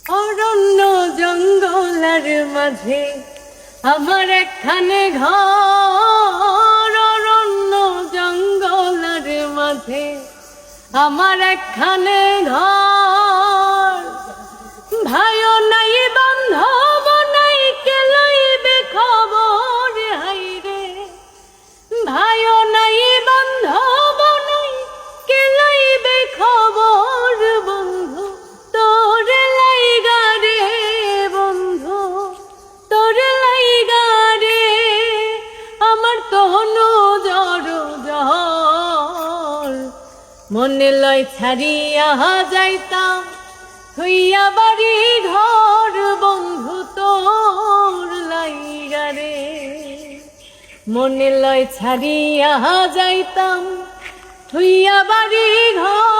অরণ্য জঙ্গলের মাঝে আমার একখানে ঘর, অরণ্য জঙ্গলের মাঝে আমার একখানে ঘর। ভাইও নাই বান্ধব নাই, কে লইবে খবর হাইরে। ভাইও নাই বান্ধব নাই, কে লইবে খবর বন্ধু তোর লাইগা রে, বন্ধু তোর লাইগা রে। আমার তহনো জড় জহর, মনে লয় ছাড়িয়া যাইতাম হইয়া বাড়ি ঘর বন্ধু তোর লাইগা রে। মনে লয় ছাড়িয়া যাইতাম হইয়া বাড়ি ঘর।